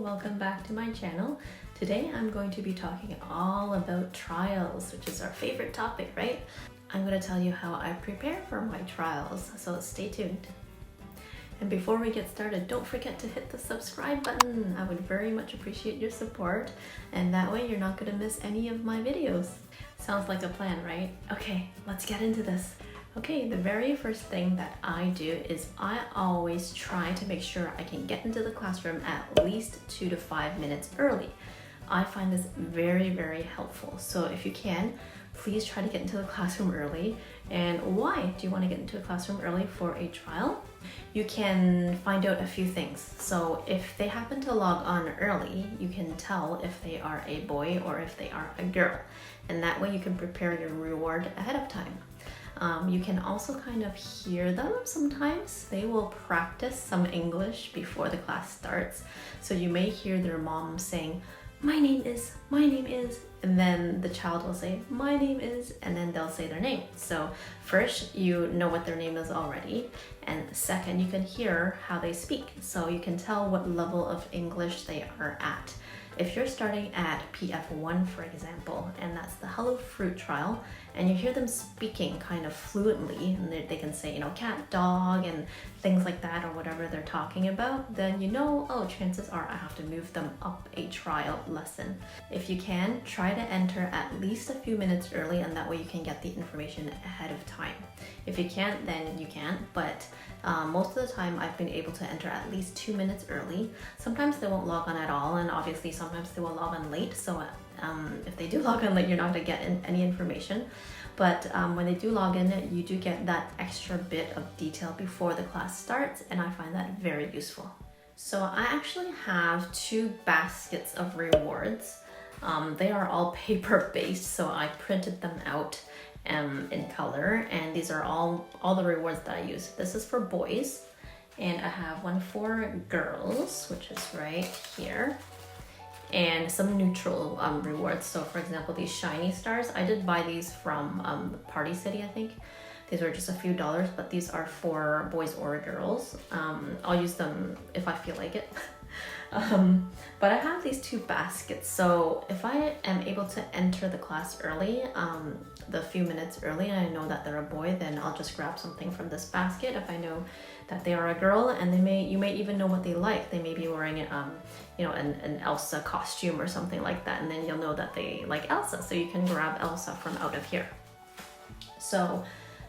welcome back to my channel. Today I'm going to be talking all about trials, which is our favorite topic, right? I'm going to tell you how I prepare for my trials, so stay tuned. And before we get started, don't forget to hit the subscribe button. I would very much appreciate your support, and that way you're not going to miss any of my videos. Sounds like a plan, right? Okay, let's get into this. Okay, the very first thing that I do is I always try to make sure I can get into the classroom at least 2 to 5 minutes early. I find this very, very helpful. So if you can, please try to get into the classroom early. And why do you want to get into a classroom early for a trial? You can find out a few things. So if they happen to log on early, you can tell if they are a boy or if they are a girl. And that way you can prepare your reward ahead of time. You can also kind of hear them sometimes. They will practice some English before the class starts. So you may hear their mom saying, my name is, and then the child will say, my name is, and then they'll say their name. So first, you know what their name is already. And second, you can hear how they speak. So you can tell what level of English they are at. If you're starting at PF1, for example, and that's the Hello Fruit trial, and you hear them speaking kind of fluently, and they can say, cat, dog, and things like that, or whatever they're talking about, then oh, chances are I have to move them up a trial lesson. If you can, try to enter at least a few minutes early, and that way you can get the information ahead of time. If you can't, then you can't, but most of the time I've been able to enter at least 2 minutes early. Sometimes they won't log on at all, and obviously sometimes they will log on late, so if they do log in late, you're not going to get any information. But when they do log in, you do get that extra bit of detail before the class starts, and I find that very useful. So I actually have 2 baskets of rewards. They are all paper-based, so I printed them out in color, and these are all the rewards that I use. This is for boys, and I have one for girls, which is right here, and some neutral rewards. So for example, these shiny stars, I did buy these from Party City, I think. These were just a few dollars, but these are for boys or girls. I'll use them if I feel like it. But I have these 2 baskets, so if I am able to enter the class early, the few minutes early, and I know that they're a boy, then I'll just grab something from this basket. If I know that they are a girl, and you may even know what they like. They may be wearing an Elsa costume or something like that, and then you'll know that they like Elsa, so you can grab Elsa from out of here. So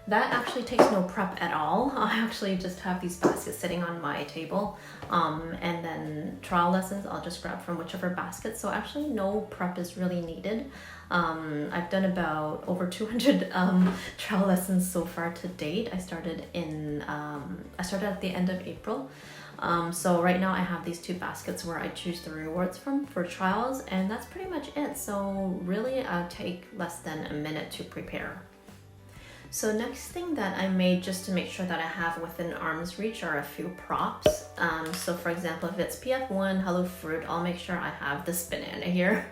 that actually takes no prep at all. I actually just have these baskets sitting on my table, and then trial lessons I'll just grab from whichever basket. So actually no prep is really needed. I've done about over 200 trial lessons so far to date. I started at the end of April. So right now I have these 2 baskets where I choose the rewards from for trials, and that's pretty much it. So really I'll take less than a minute to prepare. So next thing that I made just to make sure that I have within arm's reach are a few props. So for example, if it's PF1 Hello Fruit, I'll make sure I have this banana here,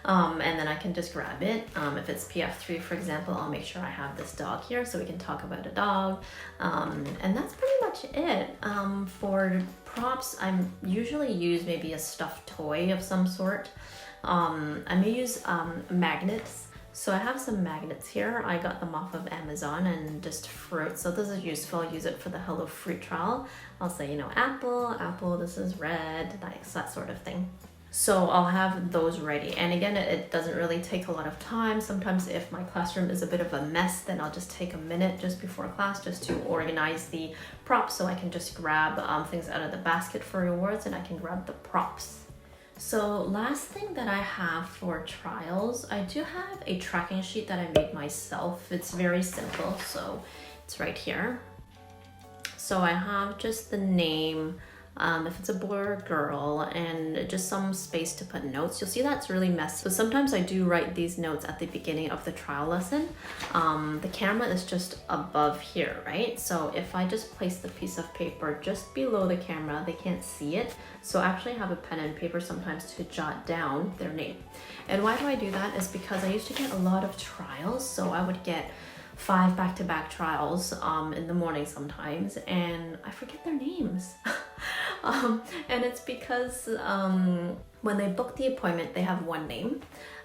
and then I can just grab it. If it's PF3, for example, I'll make sure I have this dog here so we can talk about a dog. And that's pretty much it. For props, I usually use maybe a stuffed toy of some sort. I may use magnets. So I have some magnets here. I got them off of Amazon, and just fruit. So this is useful. I'll use it for the Hello Fruit trial. I'll say, apple, this is red, that sort of thing. So I'll have those ready. And again, it doesn't really take a lot of time. Sometimes if my classroom is a bit of a mess, then I'll just take a minute just before class just to organize the props, so I can just grab things out of the basket for rewards, and I can grab the props. So last thing that I have for trials, I do have a tracking sheet that I made myself. It's very simple, so it's right here. So I have just the name, if it's a boy or girl, and just some space to put notes. You'll see that's really messy. So sometimes I do write these notes at the beginning of the trial lesson. The camera is just above here, right? So if I just place the piece of paper just below the camera, they can't see it. So I actually have a pen and paper sometimes to jot down their name. And why do I do that is because I used to get a lot of trials. So I would get 5 back-to-back trials in the morning sometimes, and I forget their names. And it's because when they book the appointment, they have one name.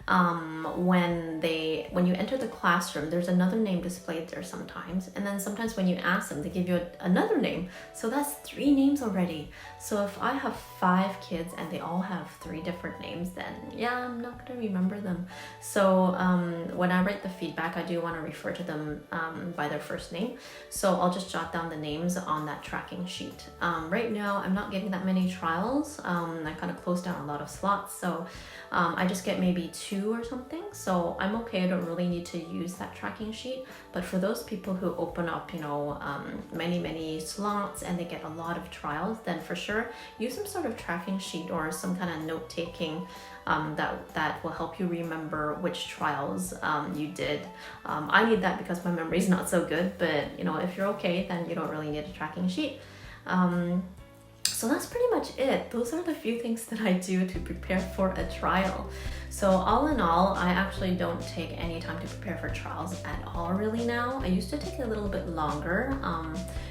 When you enter the classroom, there's another name displayed there sometimes, and then sometimes when you ask them, they give you another name. So that's 3 names already. So if I have 5 kids and they all have 3 different names, then yeah, I'm not gonna remember them. So when I write the feedback, I do want to refer to them by their first name. So I'll just jot down the names on that tracking sheet. Right now, I'm not getting that many trials. I kind of closed down a lot of slots, so I just get maybe 2 or something, so I'm okay. I don't really need to use that tracking sheet. But for those people who open up, many slots and they get a lot of trials, then for sure use some sort of tracking sheet or some kind of note taking that will help you remember which trials you did. I need that because my memory is not so good, but if you're okay, then you don't really need a tracking sheet. So that's pretty much it. Those are the few things that I do to prepare for a trial. So all in all, I actually don't take any time to prepare for trials at all really now. I used to take a little bit longer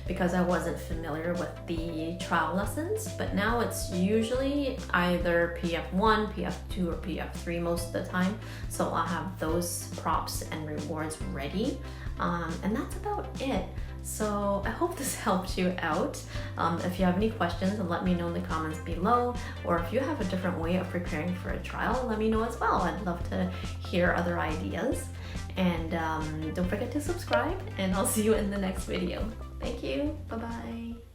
because I wasn't familiar with the trial lessons, but now it's usually either PF1, PF2, or PF3 most of the time. So I'll have those props and rewards ready. And that's about it. So I hope this helped you out. If you have any questions, let me know in the comments below, or if you have a different way of preparing for a trial, let me know as well. I'd love to hear other ideas. And don't forget to subscribe, and I'll see you in the next video. Thank you. Bye-bye.